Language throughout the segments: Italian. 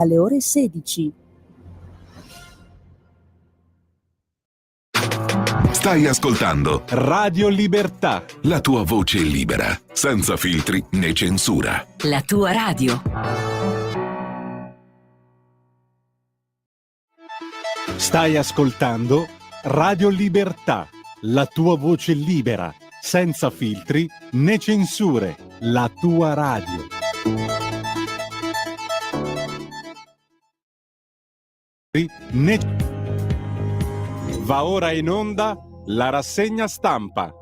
alle ore 16. Stai ascoltando Radio Libertà, la tua voce libera, senza filtri né censura. La tua radio. stai ascoltando Radio Libertà, la tua voce libera, senza filtri né censure. La tua radio. Va ora in onda la rassegna stampa.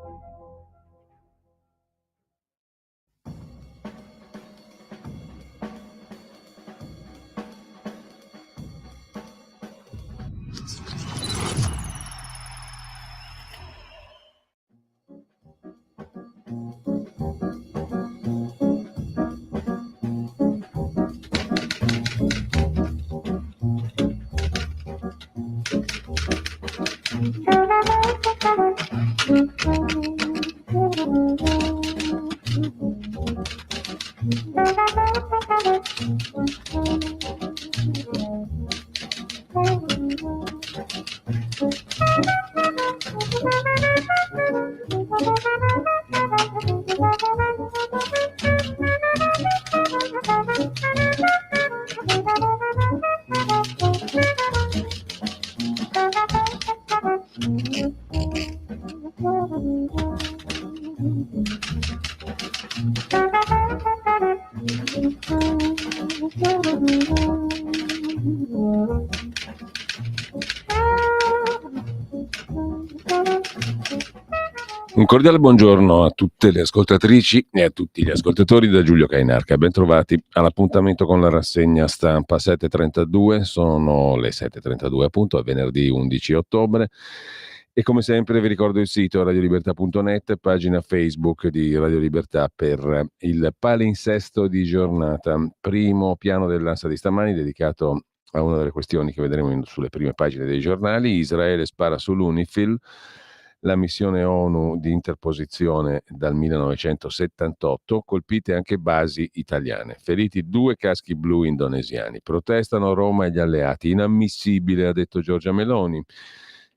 Un cordiale buongiorno a tutte le ascoltatrici e a tutti gli ascoltatori da Giulio Cainarca. Ben trovati all'appuntamento con la rassegna stampa 7.32, sono le 7.32 appunto, è venerdì 11 ottobre e come sempre vi ricordo il sito radiolibertà.net, pagina Facebook di Radio Libertà per il palinsesto di giornata. Primo piano dell'Ansa di stamani dedicato a una delle questioni che vedremo sulle prime pagine dei giornali. Israele spara sull'UNIFIL, la missione ONU di interposizione dal 1978, colpite anche basi italiane, feriti 2 caschi blu indonesiani, protestano Roma e gli alleati, inammissibile, ha detto Giorgia Meloni.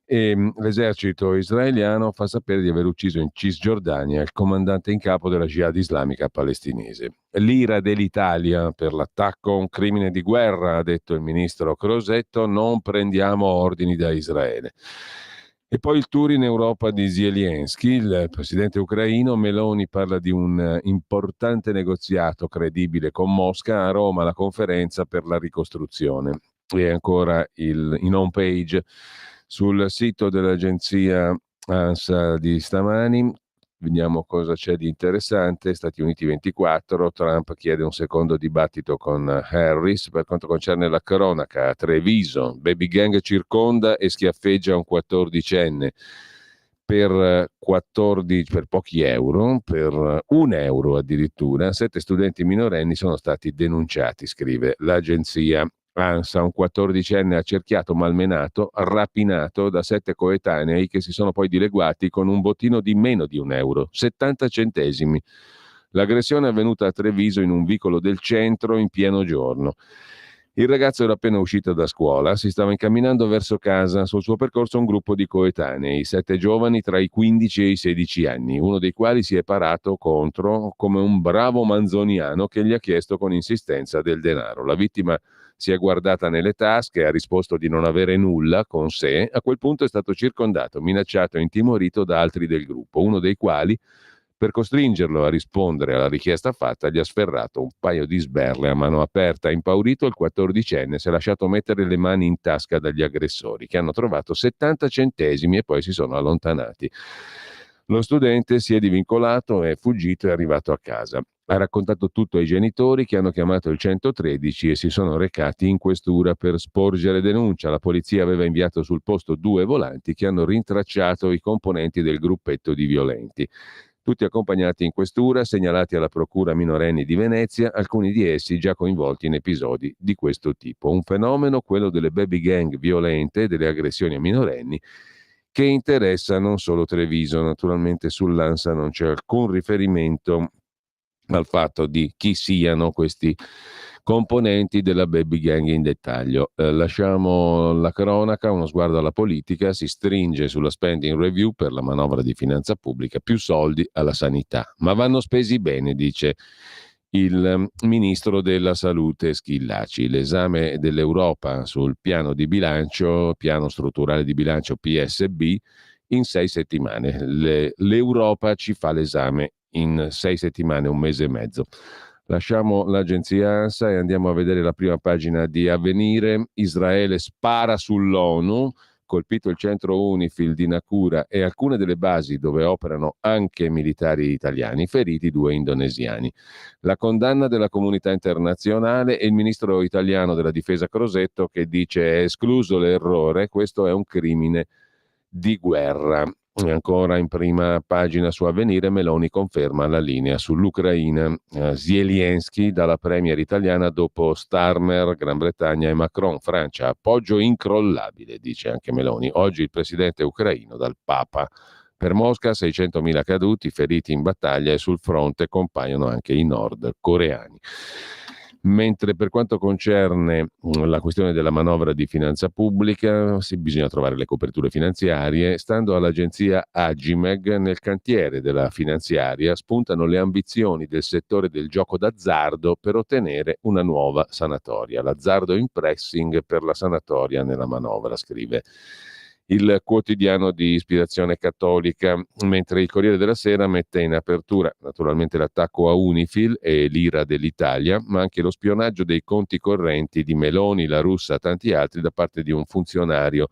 E l'esercito israeliano fa sapere di aver ucciso in Cisgiordania il comandante in capo della Jihad islamica palestinese. L'ira dell'Italia per l'attacco, un crimine di guerra, ha detto il ministro Crosetto, non prendiamo ordini da Israele. E poi il tour in Europa di Zelensky, il presidente ucraino. Meloni parla di un importante negoziato credibile con Mosca. A Roma la conferenza per la ricostruzione. E ancora in home page sul sito dell'agenzia ANSA di stamani. Vediamo cosa c'è di interessante. Stati Uniti 24, Trump chiede un secondo dibattito con Harris. Per quanto concerne la cronaca, a Treviso, baby gang circonda e schiaffeggia un 14enne per pochi euro, per €1 addirittura. 7 studenti minorenni sono stati denunciati, scrive l'agenzia ANSA. Un 14enne accerchiato, malmenato, rapinato da 7 coetanei che si sono poi dileguati con un bottino di meno di €1, 70 centesimi. L'aggressione è avvenuta a Treviso in un vicolo del centro in pieno giorno. Il ragazzo era appena uscito da scuola, si stava incamminando verso casa. Sul suo percorso un gruppo di coetanei, 7 giovani tra i 15 e i 16 anni, uno dei quali si è parato contro come un bravo manzoniano che gli ha chiesto con insistenza del denaro. La vittima si è guardata nelle tasche, ha risposto di non avere nulla con sé. A quel punto è stato circondato, minacciato e intimorito da altri del gruppo, uno dei quali, per costringerlo a rispondere alla richiesta fatta, gli ha sferrato un paio di sberle a mano aperta. Impaurito, il 14enne si è lasciato mettere le mani in tasca dagli aggressori, che hanno trovato 70 centesimi e poi si sono allontanati. Lo studente si è divincolato, è fuggito e è arrivato a casa. Ha raccontato tutto ai genitori, che hanno chiamato il 113 e si sono recati in questura per sporgere denuncia. La polizia aveva inviato sul posto 2 volanti che hanno rintracciato i componenti del gruppetto di violenti. Tutti accompagnati in questura, segnalati alla Procura minorenni di Venezia, alcuni di essi già coinvolti in episodi di questo tipo. Un fenomeno, quello delle baby gang violente e delle aggressioni a minorenni, che interessa non solo Treviso. Naturalmente sull'ANSA non c'è alcun riferimento al fatto di chi siano questi componenti della baby gang in dettaglio. Lasciamo la cronaca, uno sguardo alla politica, si stringe sulla spending review per la manovra di finanza pubblica, più soldi alla sanità, ma vanno spesi bene, dice il ministro della salute Schillaci. L'esame dell'Europa sul piano di bilancio, piano strutturale di bilancio PSB, in 6 settimane. L'Europa ci fa l'esame in 6 settimane, un mese e mezzo. Lasciamo l'agenzia ANSA e andiamo a vedere la prima pagina di Avvenire. Israele spara sull'ONU, colpito il centro UNIFIL di Naqoura e alcune delle basi dove operano anche militari italiani, feriti 2 indonesiani. La condanna della comunità internazionale e il ministro italiano della difesa Crosetto che dice è escluso l'errore, questo è un crimine di guerra. E ancora in prima pagina su Avvenire, Meloni conferma la linea sull'Ucraina. Zelensky dalla premier italiana dopo Starmer, Gran Bretagna e Macron. Francia, appoggio incrollabile, dice anche Meloni. Oggi il presidente ucraino dal Papa. Per Mosca 600.000 caduti, feriti in battaglia e sul fronte compaiono anche i nordcoreani. Mentre per quanto concerne la questione della manovra di finanza pubblica, bisogna trovare le coperture finanziarie. Stando all'agenzia Agimeg, nel cantiere della finanziaria spuntano le ambizioni del settore del gioco d'azzardo per ottenere una nuova sanatoria. L'azzardo in pressing per la sanatoria nella manovra, scrive il quotidiano di ispirazione cattolica, mentre il Corriere della Sera mette in apertura naturalmente l'attacco a Unifil e l'ira dell'Italia, ma anche lo spionaggio dei conti correnti di Meloni, La Russa e tanti altri da parte di un funzionario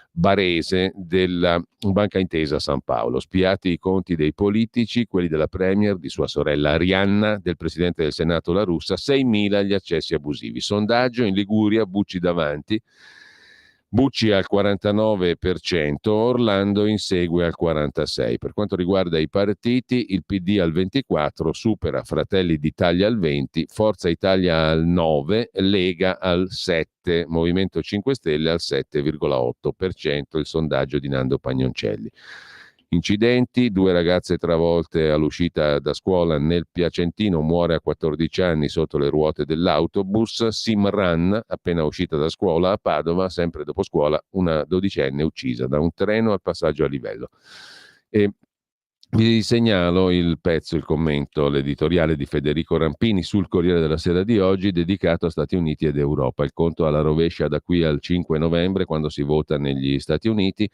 barese della Banca Intesa San Paolo. Spiati i conti dei politici, quelli della Premier, di sua sorella Arianna, del Presidente del Senato La Russa, 6.000 gli accessi abusivi. Sondaggio in Liguria, Bucci davanti, Bucci al 49%, Orlando insegue al 46%. Per quanto riguarda i partiti, il PD al 24%, supera Fratelli d'Italia al 20%, Forza Italia al 9%, Lega al 7%, Movimento 5 Stelle al 7,8%, il sondaggio di Nando Pagnoncelli. Incidenti, 2 ragazze travolte all'uscita da scuola nel Piacentino, muore a 14 anni sotto le ruote dell'autobus. Simran, appena uscita da scuola a Padova, sempre dopo scuola, una 12enne uccisa da un treno al passaggio a livello. E vi segnalo il pezzo, il commento, l'editoriale di Federico Rampini sul Corriere della Sera di oggi, dedicato a Stati Uniti ed Europa. Il conto alla rovescia da qui al 5 novembre, quando si vota negli Stati Uniti.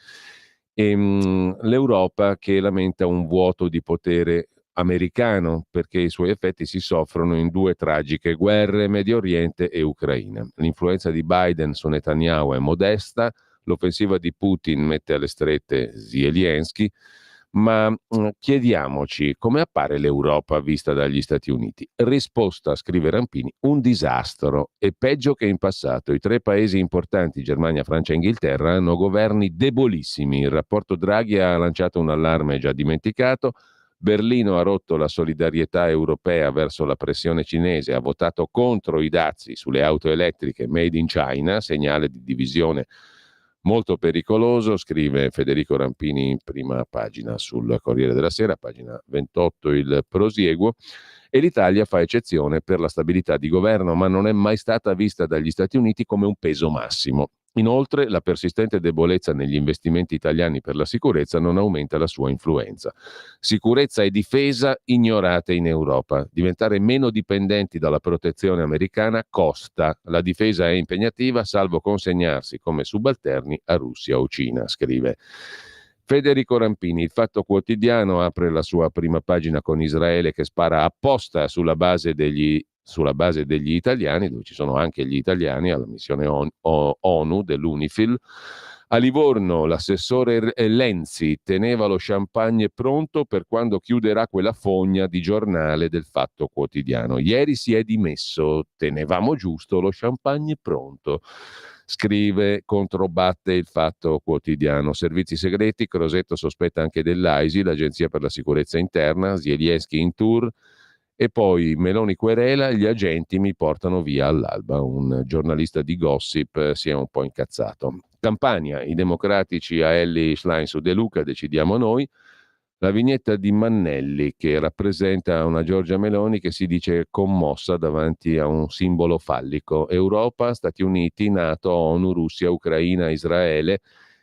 L'Europa che lamenta un vuoto di potere americano perché i suoi effetti si soffrono in 2 tragiche guerre, Medio Oriente e Ucraina. L'influenza di Biden su Netanyahu è modesta, l'offensiva di Putin mette alle strette Zelensky, ma chiediamoci come appare l'Europa vista dagli Stati Uniti. Risposta, scrive Rampini, un disastro e peggio che in passato. I 3 paesi importanti, Germania, Francia e Inghilterra, hanno governi debolissimi. Il rapporto Draghi ha lanciato un allarme già dimenticato. Berlino ha rotto la solidarietà europea verso la pressione cinese, ha votato contro i dazi sulle auto elettriche made in China, segnale di divisione molto pericoloso, scrive Federico Rampini in prima pagina sul Corriere della Sera, pagina 28 il prosieguo, e l'Italia fa eccezione per la stabilità di governo, ma non è mai stata vista dagli Stati Uniti come un peso massimo. Inoltre, la persistente debolezza negli investimenti italiani per la sicurezza non aumenta la sua influenza. Sicurezza e difesa ignorate in Europa. Diventare meno dipendenti dalla protezione americana costa. La difesa è impegnativa, salvo consegnarsi come subalterni a Russia o Cina, scrive Federico Rampini. Il Fatto Quotidiano apre la sua prima pagina con Israele che spara apposta sulla base degli italiani, dove ci sono anche gli italiani alla missione ONU dell'UNIFIL. A Livorno l'assessore Lenzi teneva lo champagne pronto per quando chiuderà quella fogna di giornale del Fatto Quotidiano. Ieri si è dimesso, tenevamo giusto lo champagne pronto. Scrive, controbatte il Fatto Quotidiano. Servizi segreti, Crosetto sospetta anche dell'AISI, l'Agenzia per la Sicurezza Interna, Zelensky in tour. E poi Meloni querela, gli agenti mi portano via all'alba. Un giornalista di Gossip si è un po' incazzato. Campania, i democratici a Elly Schlein su De Luca, decidiamo noi. La vignetta di Mannelli che rappresenta una Giorgia Meloni che si dice commossa davanti a un simbolo fallico. Europa, Stati Uniti, NATO, ONU, Russia, Ucraina, Israele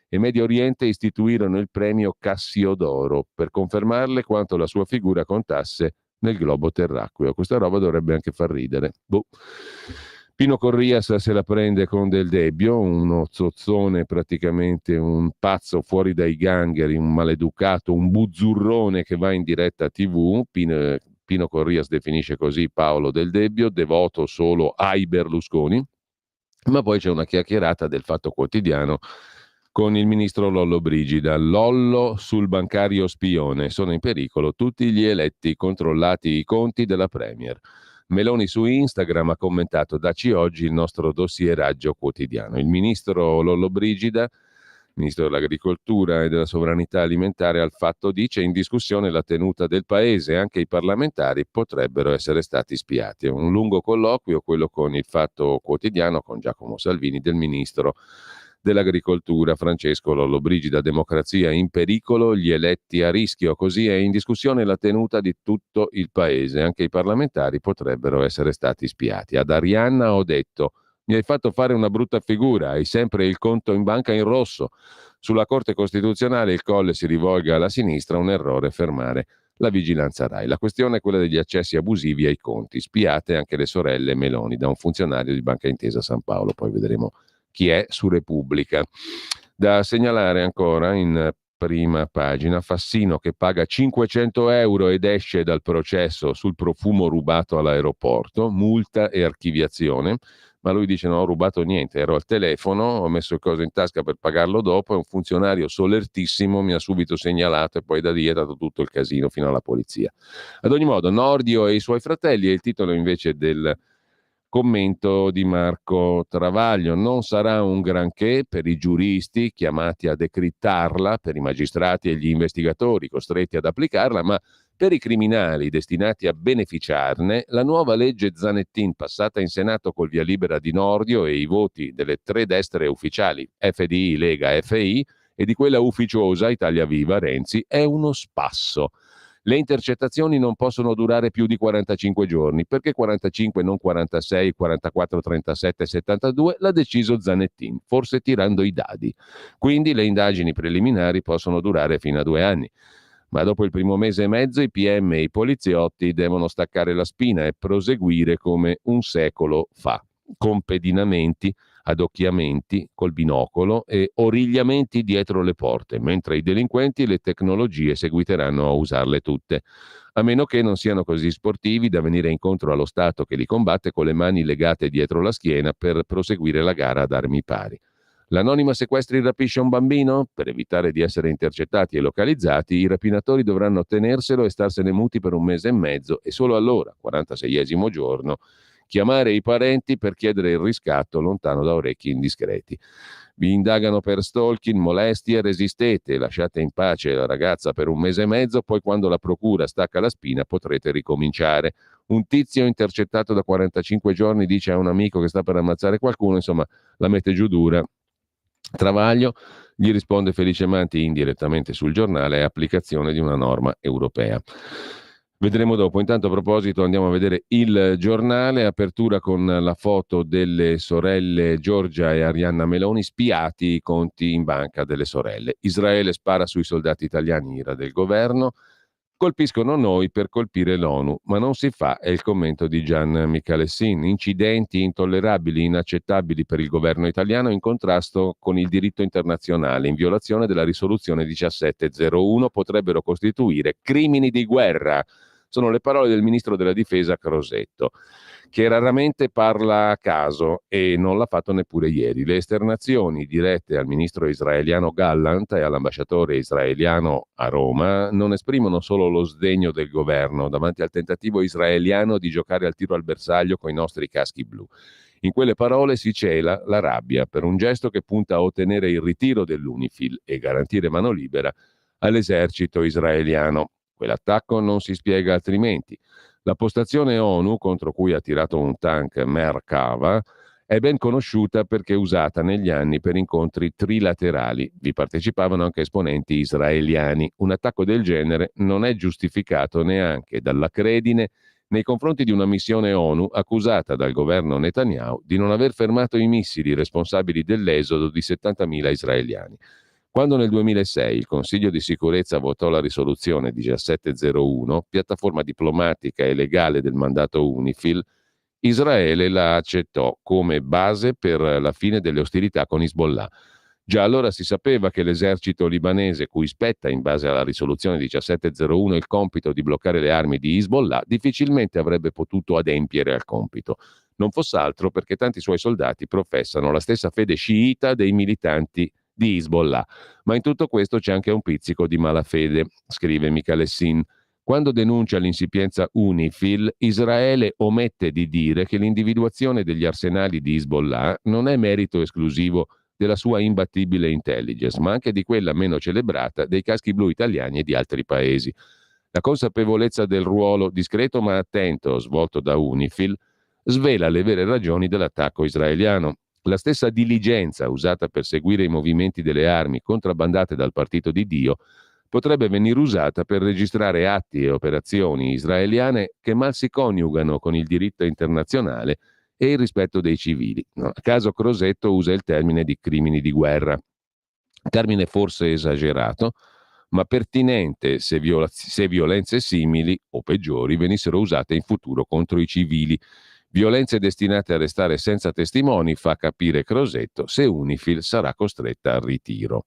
e Medio Oriente istituirono il premio Cassiodoro per confermarle quanto la sua figura contasse nel globo terracqueo. Questa roba dovrebbe anche far ridere. Boh. Pino Corrias se la prende con Del Debbio, uno zozzone, praticamente un pazzo fuori dai gangheri, un maleducato, un buzzurrone che va in diretta TV. Pino Corrias definisce così Paolo Del Debbio, devoto solo ai Berlusconi, ma poi c'è una chiacchierata del Fatto Quotidiano con il ministro Lollobrigida. Lollo sul bancario spione, sono in pericolo tutti gli eletti, controllati i conti della Premier. Meloni su Instagram ha commentato: "Daci oggi il nostro dossieraggio quotidiano". Il ministro Lollobrigida, ministro dell'Agricoltura e della Sovranità Alimentare, al Fatto dice: "In discussione la tenuta del paese, anche i parlamentari potrebbero essere stati spiati". È un lungo colloquio quello con il Fatto Quotidiano, con Giacomo Salvini, del ministro dell'Agricoltura Francesco Lollobrigida. Democrazia in pericolo, gli eletti a rischio, così è in discussione la tenuta di tutto il paese, anche i parlamentari potrebbero essere stati spiati. Ad Arianna ho detto: "Mi hai fatto fare una brutta figura, hai sempre il conto in banca in rosso". Sulla Corte Costituzionale il Colle si rivolga alla sinistra, un errore fermare la vigilanza Rai. La questione è quella degli accessi abusivi ai conti, spiate anche le sorelle Meloni, da un funzionario di Banca Intesa San Paolo, poi vedremo chi è, su Repubblica. Da segnalare ancora in prima pagina Fassino che paga 500 euro ed esce dal processo sul profumo rubato all'aeroporto, multa e archiviazione, ma lui dice: "Non ho rubato niente, ero al telefono, ho messo il coso in tasca per pagarlo dopo, e un funzionario solertissimo mi ha subito segnalato", e poi da lì è dato tutto il casino fino alla polizia. Ad ogni modo, Nordio e i suoi fratelli è il titolo invece del commento di Marco Travaglio. Non sarà un granché per i giuristi chiamati a decrittarla, per i magistrati e gli investigatori costretti ad applicarla, ma per i criminali destinati a beneficiarne, la nuova legge Zanettin, passata in Senato col via libera di Nordio e i voti delle 3 destre ufficiali, FDI, Lega, FI, e di quella ufficiosa, Italia Viva, Renzi, è uno spasso. Le intercettazioni non possono durare più di 45 giorni. Perché 45, non 46, 44, 37, 72? L'ha deciso Zanettin, forse tirando i dadi. Quindi le indagini preliminari possono durare fino a 2 anni. Ma dopo il primo mese e mezzo i PM e i poliziotti devono staccare la spina e proseguire come un secolo fa, con pedinamenti, adocchiamenti col binocolo e origliamenti dietro le porte, mentre i delinquenti le tecnologie seguiteranno a usarle tutte, a meno che non siano così sportivi da venire incontro allo Stato che li combatte con le mani legate dietro la schiena per proseguire la gara ad armi pari. L'anonima sequestra e rapisce un bambino? Per evitare di essere intercettati e localizzati, i rapinatori dovranno tenerselo e starsene muti per 1 mese e mezzo, e solo allora, 46esimo giorno, chiamare i parenti per chiedere il riscatto lontano da orecchi indiscreti. Vi indagano per stalking, molestie, resistete, lasciate in pace la ragazza per 1 mese e mezzo, poi quando la procura stacca la spina potrete ricominciare. Un tizio intercettato da 45 giorni dice a un amico che sta per ammazzare qualcuno, insomma, la mette giù dura. Travaglio gli risponde Felice Manti indirettamente sul giornale: è applicazione di una norma europea. Vedremo dopo. Intanto, a proposito, andiamo a vedere il giornale. Apertura con la foto delle sorelle Giorgia e Arianna Meloni, spiati i conti in banca delle sorelle. Israele spara sui soldati italiani, ira del governo. Colpiscono noi per colpire l'ONU, ma non si fa, è il commento di Gian Michalessin. Incidenti intollerabili, inaccettabili per il governo italiano, in contrasto con il diritto internazionale, in violazione della risoluzione 1701, potrebbero costituire crimini di guerra. Sono le parole del ministro della difesa Crosetto, che raramente parla a caso e non l'ha fatto neppure ieri. Le esternazioni dirette al ministro israeliano Gallant e all'ambasciatore israeliano a Roma non esprimono solo lo sdegno del governo davanti al tentativo israeliano di giocare al tiro al bersaglio con i nostri caschi blu. In quelle parole si cela la rabbia per un gesto che punta a ottenere il ritiro dell'UNIFIL e garantire mano libera all'esercito israeliano. Quell'attacco non si spiega altrimenti. La postazione ONU, contro cui ha tirato un tank Merkava, È ben conosciuta perché usata negli anni per incontri trilaterali. Vi partecipavano anche esponenti israeliani. Un attacco del genere non è giustificato neanche dalla Credine nei confronti di una missione ONU accusata dal governo Netanyahu di non aver fermato i missili responsabili dell'esodo di 70.000 israeliani. Quando nel 2006 il Consiglio di sicurezza votò la risoluzione 1701, piattaforma diplomatica e legale del mandato UNIFIL, Israele la accettò come base per la fine delle ostilità con Hezbollah. Già allora si sapeva che l'esercito libanese, cui spetta in base alla risoluzione 1701 il compito di bloccare le armi di Hezbollah, difficilmente avrebbe potuto adempiere al compito. Non fosse altro perché tanti suoi soldati professano la stessa fede sciita dei militanti di Hezbollah. Ma in tutto questo c'è anche un pizzico di malafede, scrive Michele Sin. Quando denuncia l'insipienza UNIFIL, Israele omette di dire che l'individuazione degli arsenali di Hezbollah non è merito esclusivo della sua imbattibile intelligence, ma anche di quella meno celebrata dei caschi blu italiani e di altri paesi. La consapevolezza del ruolo discreto ma attento svolto da UNIFIL svela le vere ragioni dell'attacco israeliano. La stessa diligenza usata per seguire i movimenti delle armi contrabbandate dal Partito di Dio potrebbe venire usata per registrare atti e operazioni israeliane che mal si coniugano con il diritto internazionale e il rispetto dei civili. A caso Crosetto usa il termine di crimini di guerra, termine forse esagerato, ma pertinente se violenze simili o peggiori venissero usate in futuro contro i civili. Violenze destinate a restare senza testimoni, fa capire Crosetto, se UNIFIL sarà costretta al ritiro.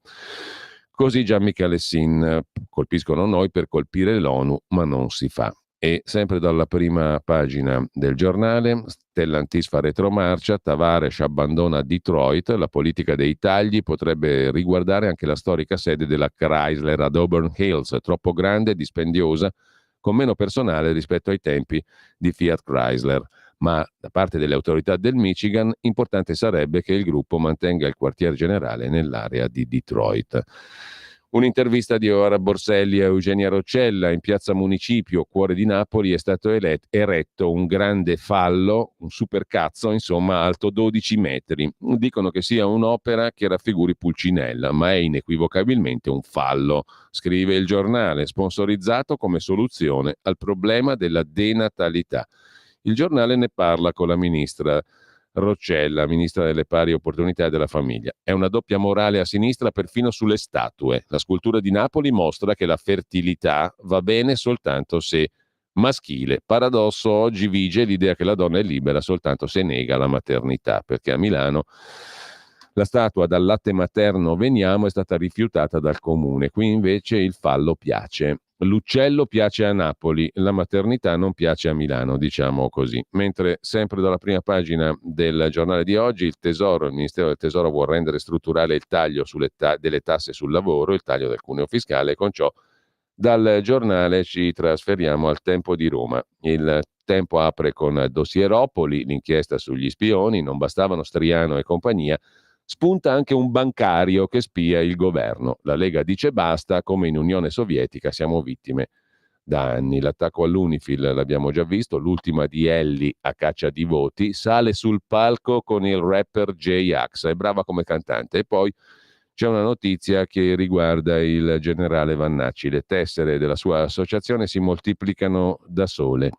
Così Gian Michele Sin, colpiscono noi per colpire l'ONU, ma non si fa. E sempre dalla prima pagina del giornale, Stellantis fa retromarcia, Tavares abbandona Detroit, la politica dei tagli potrebbe riguardare anche la storica sede della Chrysler ad Auburn Hills, troppo grande e dispendiosa, con meno personale rispetto ai tempi di Fiat Chrysler. Ma da parte delle autorità del Michigan importante sarebbe che il gruppo mantenga il quartier generale nell'area di Detroit. Un'intervista di Ora Borselli a Eugenia Roccella in piazza Municipio, cuore di Napoli, è stato eretto un grande fallo, un supercazzo, insomma, alto 12 metri. Dicono che sia un'opera che raffiguri Pulcinella, ma è inequivocabilmente un fallo, scrive il giornale, sponsorizzato come soluzione al problema della denatalità. Il giornale ne parla con la ministra Roccella, ministra delle pari opportunità e della famiglia. È una doppia morale a sinistra perfino sulle statue. La scultura di Napoli mostra che la fertilità va bene soltanto se maschile. Paradosso, oggi vige l'idea che la donna è libera soltanto se nega la maternità, perché a Milano la statua dal latte materno veniamo è stata rifiutata dal comune. Qui invece il fallo piace. L'uccello piace a Napoli, la maternità non piace a Milano, diciamo così. Mentre sempre dalla prima pagina del giornale di oggi, il Ministero del Tesoro vuole rendere strutturale il taglio delle tasse sul lavoro, il taglio del cuneo fiscale, e con ciò dal giornale ci trasferiamo al Tempo di Roma. Il Tempo apre con Dossieropoli, l'inchiesta sugli spioni, non bastavano Striano e compagnia, spunta anche un bancario che spia il governo. La Lega dice basta, come in Unione Sovietica siamo vittime da anni. L'attacco all'Unifil l'abbiamo già visto, l'ultima di Elli a caccia di voti, sale sul palco con il rapper J-Ax, è brava come cantante. E poi c'è una notizia che riguarda il generale Vannacci. Le tessere della sua associazione si moltiplicano da sole.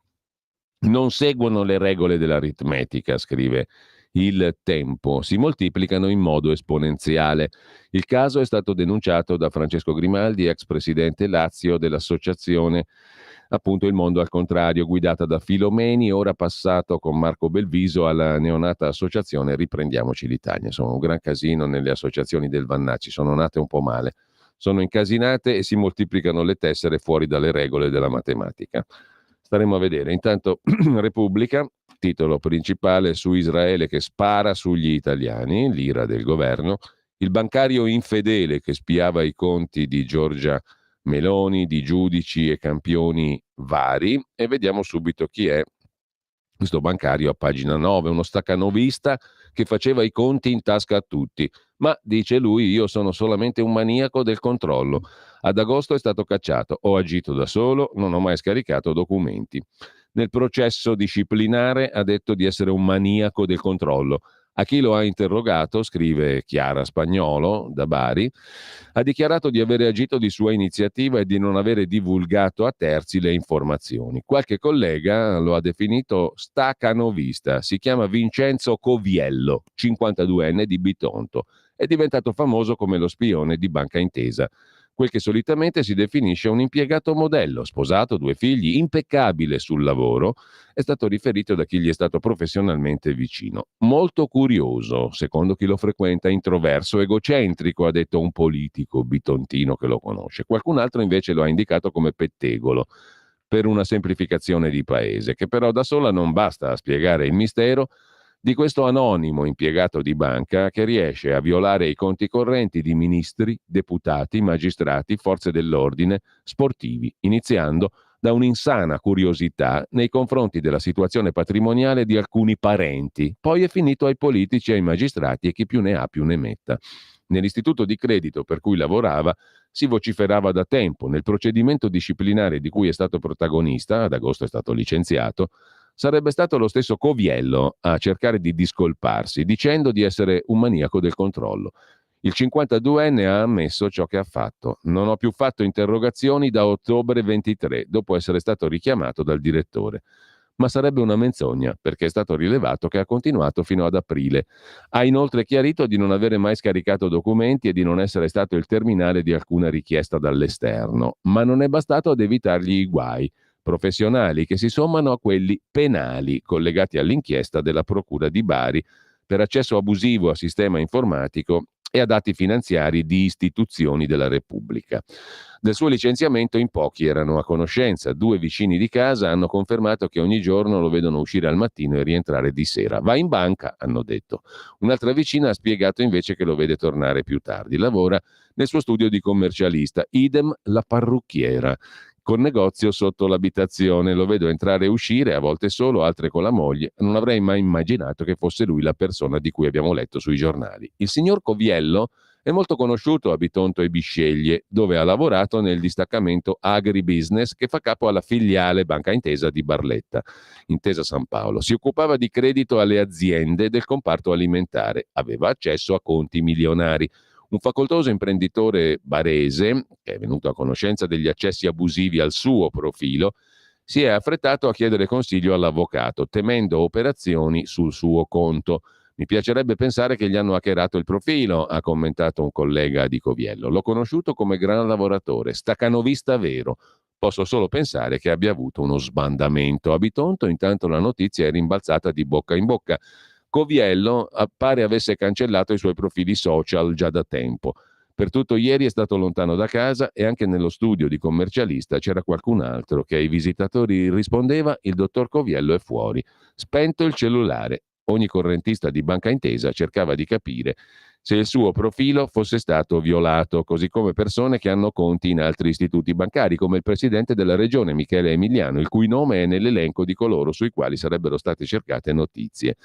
Non seguono le regole dell'aritmetica, scrive il Tempo, si moltiplicano in modo esponenziale. Il caso è stato denunciato da Francesco Grimaldi, ex presidente Lazio dell'associazione appunto Il Mondo al Contrario, guidata da Filomeni, ora passato con Marco Belviso alla neonata associazione Riprendiamoci l'Italia. Insomma, un gran casino nelle associazioni del Vannacci, sono nate un po' male, sono incasinate e si moltiplicano le tessere fuori dalle regole della matematica. Staremo a vedere. Intanto Repubblica, titolo principale su Israele che spara sugli italiani, l'ira del governo, il bancario infedele che spiava i conti di Giorgia Meloni, di giudici e campioni vari, e vediamo subito chi è questo bancario a pagina 9, uno staccanovista che faceva i conti in tasca a tutti. Ma, dice lui, io sono solamente un maniaco del controllo. Ad agosto è stato cacciato, ho agito da solo, non ho mai scaricato documenti. Nel processo disciplinare ha detto di essere un maniaco del controllo. A chi lo ha interrogato, scrive Chiara Spagnolo da Bari, ha dichiarato di avere agito di sua iniziativa e di non avere divulgato a terzi le informazioni. Qualche collega lo ha definito stacanovista. Si chiama Vincenzo Coviello, 52enne di Bitonto. È diventato famoso come lo spione di Banca Intesa, quel che solitamente si definisce un impiegato modello, sposato, 2 figli, impeccabile sul lavoro, è stato riferito da chi gli è stato professionalmente vicino. Molto curioso, secondo chi lo frequenta, introverso, egocentrico, ha detto un politico bitontino che lo conosce. Qualcun altro invece lo ha indicato come pettegolo, per una semplificazione di paese, che però da sola non basta a spiegare il mistero di questo anonimo impiegato di banca che riesce a violare i conti correnti di ministri, deputati, magistrati, forze dell'ordine, sportivi, iniziando da un'insana curiosità nei confronti della situazione patrimoniale di alcuni parenti. Poi è finito ai politici, ai magistrati e chi più ne ha più ne metta. Nell'istituto di credito per cui lavorava si vociferava da tempo. Nel procedimento disciplinare di cui è stato protagonista, ad agosto è stato licenziato, sarebbe stato lo stesso Coviello a cercare di discolparsi, dicendo di essere un maniaco del controllo. Il 52enne ha ammesso ciò che ha fatto. Non ho più fatto interrogazioni da ottobre 23, dopo essere stato richiamato dal direttore. Ma sarebbe una menzogna, perché è stato rilevato che ha continuato fino ad aprile. Ha inoltre chiarito di non avere mai scaricato documenti e di non essere stato il terminale di alcuna richiesta dall'esterno. Ma non è bastato ad evitargli i guai professionali che si sommano a quelli penali collegati all'inchiesta della Procura di Bari per accesso abusivo a sistema informatico e a dati finanziari di istituzioni della Repubblica. Del suo licenziamento in pochi erano a conoscenza. 2 vicini di casa hanno confermato che ogni giorno lo vedono uscire al mattino e rientrare di sera. Va in banca, hanno detto. Un'altra vicina ha spiegato invece che lo vede tornare più tardi. Lavora nel suo studio di commercialista. Idem la parrucchiera, con negozio sotto l'abitazione. Lo vedo entrare e uscire, a volte solo, altre con la moglie. Non avrei mai immaginato che fosse lui la persona di cui abbiamo letto sui giornali. Il signor Coviello è molto conosciuto a Bitonto e Bisceglie, dove ha lavorato nel distaccamento agribusiness che fa capo alla filiale Banca Intesa di Barletta, Intesa San Paolo. Si occupava di credito alle aziende del comparto alimentare, aveva accesso a conti milionari. Un facoltoso imprenditore barese, che è venuto a conoscenza degli accessi abusivi al suo profilo, si è affrettato a chiedere consiglio all'avvocato, temendo operazioni sul suo conto. Mi piacerebbe pensare che gli hanno hackerato il profilo, ha commentato un collega di Coviello. L'ho conosciuto come gran lavoratore, stacanovista vero. Posso solo pensare che abbia avuto uno sbandamento. A Bitonto intanto la notizia è rimbalzata di bocca in bocca. Coviello pare avesse cancellato i suoi profili social già da tempo. Per tutto ieri è stato lontano da casa e anche nello studio di commercialista c'era qualcun altro che ai visitatori rispondeva: il dottor Coviello è fuori. Spento il cellulare. Ogni correntista di Banca Intesa cercava di capire se il suo profilo fosse stato violato, così come persone che hanno conti in altri istituti bancari, come il presidente della regione Michele Emiliano, il cui nome è nell'elenco di coloro sui quali sarebbero state cercate notizie.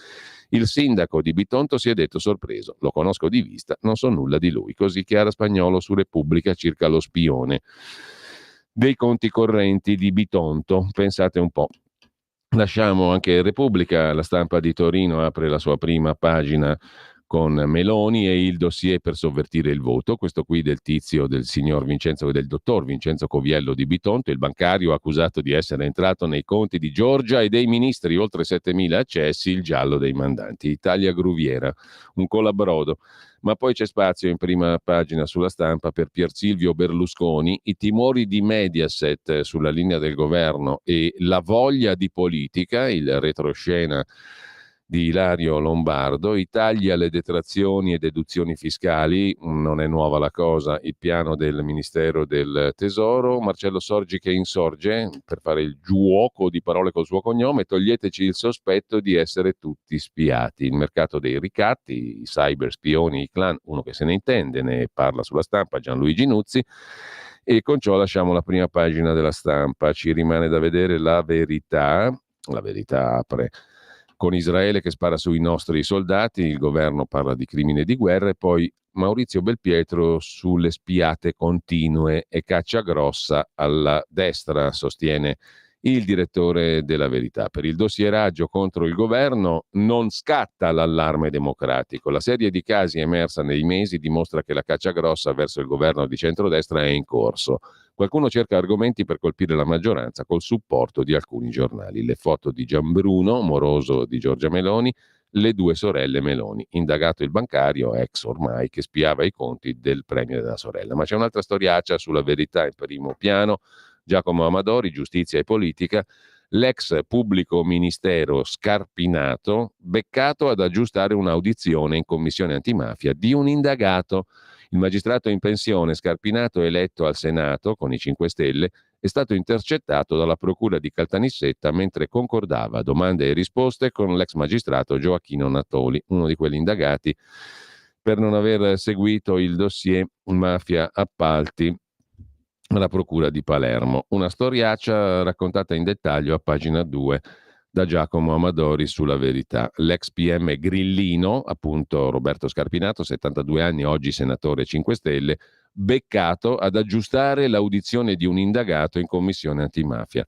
Il sindaco di Bitonto si è detto sorpreso: lo conosco di vista, non so nulla di lui. Così Chiara Spagnolo su Repubblica circa lo spione dei conti correnti di Bitonto. Pensate un po'. Lasciamo anche Repubblica. La Stampa di Torino apre la sua prima pagina con Meloni e il dossier per sovvertire il voto, questo qui del del dottor Vincenzo Coviello di Bitonto, il bancario accusato di essere entrato nei conti di Giorgia e dei ministri, oltre 7.000 accessi, il giallo dei mandanti. Italia Gruviera, un colabrodo. Ma poi c'è spazio in prima pagina sulla Stampa per Pier Silvio Berlusconi, i timori di Mediaset sulla linea del governo e la voglia di politica, il retroscena di Ilario Lombardo, i tagli alle detrazioni e deduzioni fiscali, non è nuova la cosa, il piano del Ministero del Tesoro, Marcello Sorgi che insorge per fare il giuoco di parole col suo cognome: toglieteci il sospetto di essere tutti spiati. Il mercato dei ricatti, i cyber spioni, i clan, uno che se ne intende, ne parla sulla Stampa Gianluigi Nuzzi. E con ciò lasciamo la prima pagina della Stampa. Ci rimane da vedere La Verità. La Verità apre con Israele che spara sui nostri soldati, il governo parla di crimine di guerra e poi Maurizio Belpietro sulle spiate continue e caccia grossa alla destra, sostiene il direttore della Verità. Per il dossieraggio contro il governo non scatta l'allarme democratico. La serie di casi emersa nei mesi dimostra che la caccia grossa verso il governo di centrodestra è in corso. Qualcuno cerca argomenti per colpire la maggioranza col supporto di alcuni giornali. Le foto di Gianbruno, moroso di Giorgia Meloni, le due sorelle Meloni. Indagato il bancario, ex ormai, che spiava i conti del premio della sorella. Ma c'è un'altra storiaccia sulla Verità in primo piano. Giacomo Amadori, giustizia e politica, l'ex pubblico ministero Scarpinato, beccato ad aggiustare un'audizione in commissione antimafia di un indagato. Il magistrato in pensione Scarpinato, eletto al Senato con i 5 Stelle, è stato intercettato dalla procura di Caltanissetta mentre concordava domande e risposte con l'ex magistrato Gioacchino Natoli, uno di quelli indagati per non aver seguito il dossier mafia appalti alla procura di Palermo. Una storiaccia raccontata in dettaglio a pagina 2 da Giacomo Amadori sulla Verità. L'ex PM grillino, appunto Roberto Scarpinato, 72 anni, oggi senatore 5 Stelle, beccato ad aggiustare l'audizione di un indagato in commissione antimafia.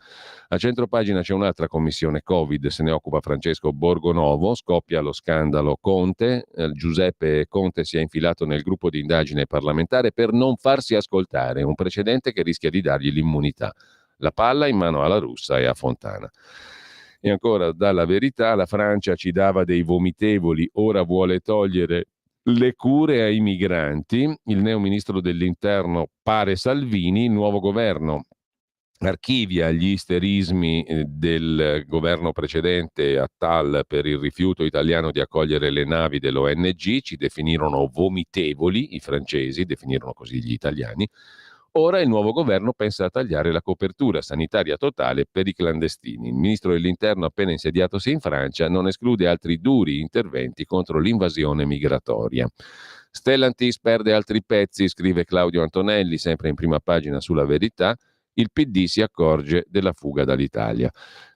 A centropagina c'è un'altra commissione Covid, se ne occupa Francesco Borgonovo, scoppia lo scandalo Conte, Giuseppe Conte si è infilato nel gruppo di indagine parlamentare per non farsi ascoltare, un precedente che rischia di dargli l'immunità. La palla in mano alla Russa e a Fontana. E ancora dalla Verità, la Francia ci dava dei vomitevoli, ora vuole togliere le cure ai migranti. Il neo ministro dell'interno pare Salvini, il nuovo governo archivia gli isterismi del governo precedente Attal per il rifiuto italiano di accogliere le navi dell'ONG, ci definirono vomitevoli, i francesi definirono così gli italiani. Ora il nuovo governo pensa a tagliare la copertura sanitaria totale per i clandestini. Il ministro dell'interno appena insediatosi in Francia non esclude altri duri interventi contro l'invasione migratoria. Stellantis perde altri pezzi, scrive Claudio Antonelli, sempre in prima pagina sulla Verità. Il PD si accorge della fuga dall'Italia.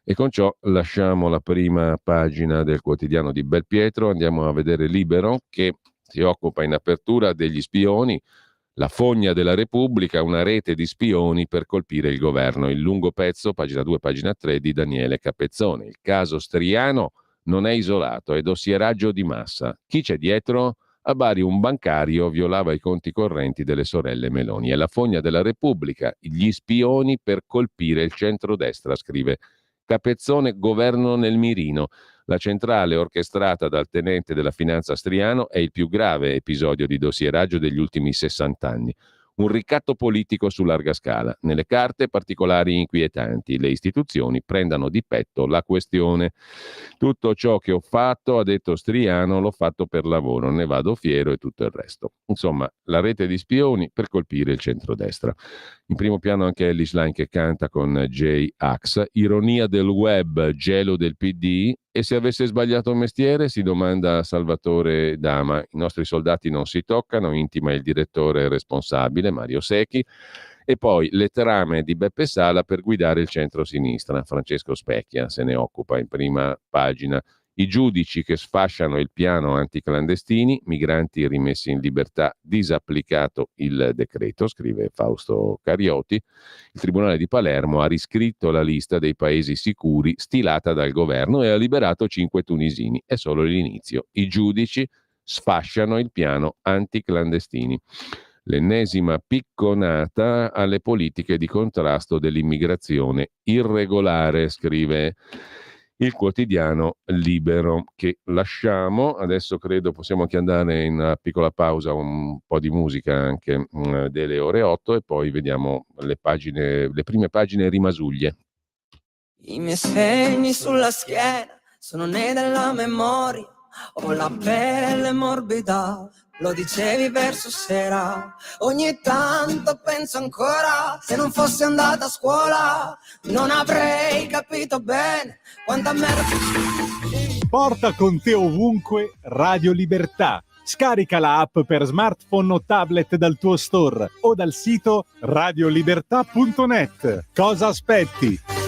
E con ciò lasciamo la prima pagina del quotidiano di Belpietro, andiamo a vedere Libero, che si occupa in apertura degli spioni. La fogna della Repubblica, una rete di spioni per colpire il governo. Il lungo pezzo, pagina 2, pagina 3, di Daniele Capezzone. Il caso Striano non è isolato, è dossieraggio di massa. Chi c'è dietro? A Bari un bancario violava i conti correnti delle sorelle Meloni. È la fogna della Repubblica, gli spioni per colpire il centrodestra, scrive Capezzone, governo nel mirino. La centrale orchestrata dal tenente della finanza Striano è il più grave episodio di dossieraggio degli ultimi 60 anni. Un ricatto politico su larga scala. Nelle carte particolari inquietanti. Le istituzioni prendano di petto la questione. Tutto ciò che ho fatto, ha detto Striano, l'ho fatto per lavoro, ne vado fiero e tutto il resto. Insomma, la rete di spioni per colpire il centrodestra. In primo piano anche Ellis Line che canta con J-Ax. Ironia del web, gelo del PD. E se avesse sbagliato mestiere, si domanda Salvatore Dama. I nostri soldati non si toccano, intima il direttore responsabile, Mario Secchi. E poi le trame di Beppe Sala per guidare il centro-sinistra. Francesco Specchia se ne occupa in prima pagina. I giudici che sfasciano il piano anticlandestini, migranti rimessi in libertà, disapplicato il decreto, scrive Fausto Carioti. Il Tribunale di Palermo ha riscritto la lista dei paesi sicuri stilata dal governo e ha liberato 5 tunisini. È solo l'inizio. I giudici sfasciano il piano anticlandestini. L'ennesima picconata alle politiche di contrasto dell'immigrazione irregolare, scrive il quotidiano Libero, che lasciamo. Adesso credo possiamo anche andare in una piccola pausa, un po' di musica anche delle ore 8 e poi vediamo le prime pagine rimasuglie. I miei segni sulla schiena sono nei della memoria, ho la pelle morbida, lo dicevi verso sera, ogni tanto penso ancora, se non fossi andata a scuola non avrei capito bene quanta merda. Porta con te ovunque Radio Libertà. Scarica la app per smartphone o tablet dal tuo store o dal sito radiolibertà.net. Cosa aspetti?